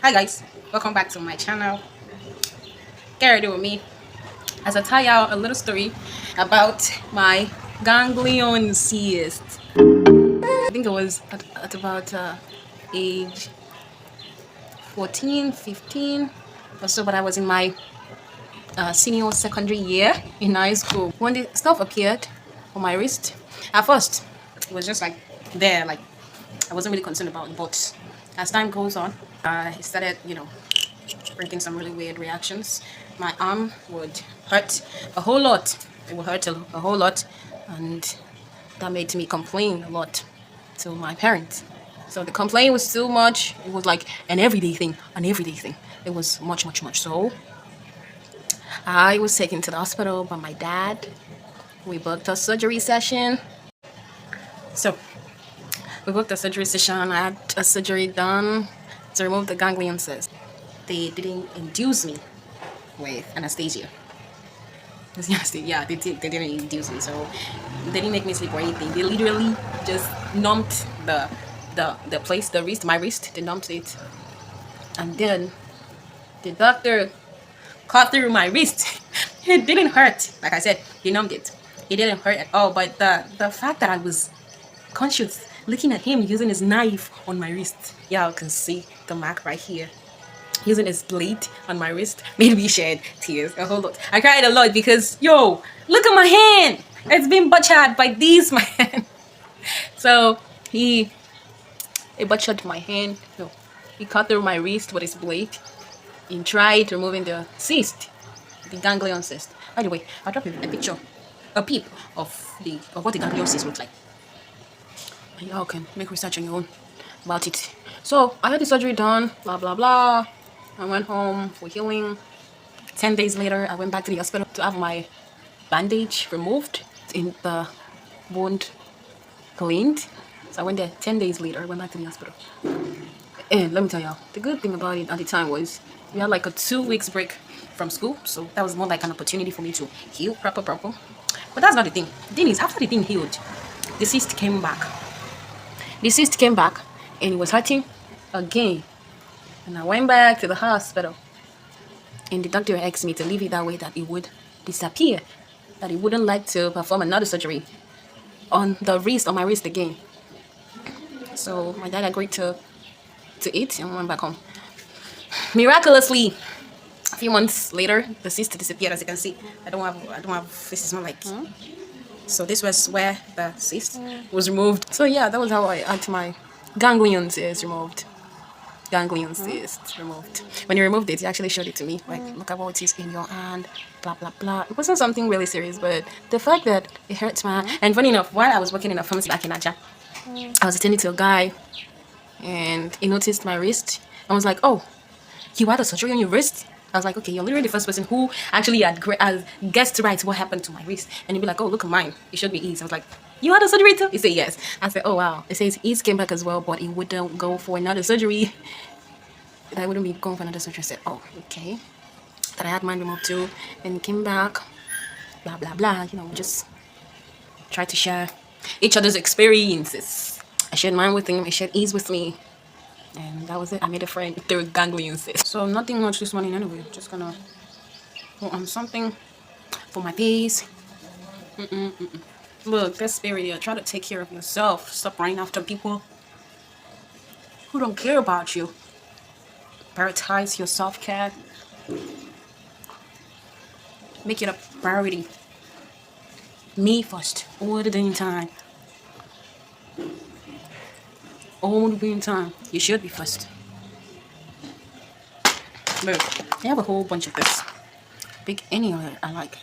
Hi guys, welcome back to my channel. Get ready with me as I tell y'all a little story about my ganglion cyst. I think it was at about age 14, 15 or so, but I was in my senior secondary year in high school when the stuff appeared on my wrist. At first, it was just like there, like I wasn't really concerned about it, but as time goes on, it started, bringing some really weird reactions. My arm would hurt a whole lot. It would hurt a whole lot, and that made me complain a lot to my parents. So the complaint was too much. It was like an everyday thing, It was much, much, much. So I was taken to the hospital by my dad. We booked a surgery session. So we booked a surgery session. I had a surgery done to remove the ganglion cyst. They didn't induce me with anesthesia. Yeah, they didn't induce me, so they didn't make me sleep or anything. They literally just numbed the place, the wrist, my wrist. They numbed it, and then the doctor cut through my wrist. It didn't hurt. Like I said, he numbed it. It didn't hurt at all. But the fact that I was conscious, looking at him using his knife on my wrist, y'all can see the mark right here, using his blade on my wrist, made me shed tears a whole lot. I cried a lot because, yo, look at my hand. It's been butchered by these man. So he butchered my hand. No, he cut through my wrist with his blade. He tried removing the cyst, the ganglion cyst. By the way, I'll drop a picture, a peep of what the ganglion cyst looks like. Y'all can make research on your own about it. So I had the surgery done, blah blah blah. I went home for healing. 10 days later, I went back to the hospital to have my bandage removed in the wound cleaned. So I went there 10 days later. I went back to the hospital. And let me tell y'all, the good thing about it at the time was we had like a 2 weeks break from school. So that was more like an opportunity for me to heal proper. But that's not the thing. The thing is, after the thing healed, the cyst came back. The cyst came back and it was hurting again. And I went back to the hospital. And the doctor asked me to leave it that way, that it would disappear. That he wouldn't like to perform another surgery on my wrist again. So my dad agreed to it and went back home. Miraculously, a few months later, the cyst disappeared. As you can see, I don't have this is not like. So this was where the cyst was removed. So yeah, that was how I had my ganglion cyst removed. Ganglion cyst removed. When you removed it, he actually showed it to me. Like, look at what is in your hand, blah blah blah. It wasn't something really serious, but the fact that it hurts my hand. And funny enough, while I was working in a pharmacy back in Aja, I was attending to a guy, and he noticed my wrist. I was like, "Oh, you had a surgery on your wrist?" I was like, "Okay, you're literally the first person who actually had guessed right what happened to my wrist." And he'd be like, "Oh, look at mine. It should be easy." I was like, "You had a surgery too?" He said, "Yes." I said, "Oh wow." It says his came back as well, but he wouldn't go for another surgery. I wouldn't be going for another surgery. I said, "Oh, okay." That I had mine removed too, and he came back. Blah blah blah. Just try to share each other's experiences. I shared mine with him. He shared his with me. And that was it. I made a friend through ganglion cyst. So nothing much this morning anyway. Just gonna put on something for my face. Look, this spirit, try to take care of yourself. Stop running after people who don't care about you. Prioritize your self-care. Make it a priority. Me first. All the damn time. All the damn time. You should be first. Look, I have a whole bunch of this. Pick any of it I like.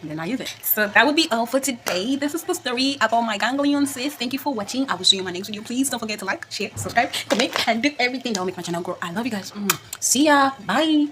And then I use it. So that would be all for today. This is the story about my ganglion cyst. Thank you for watching. I will see you in my next video. Please don't forget to like, share, subscribe, comment, and do everything that will make my channel grow. I love you guys. See ya. Bye.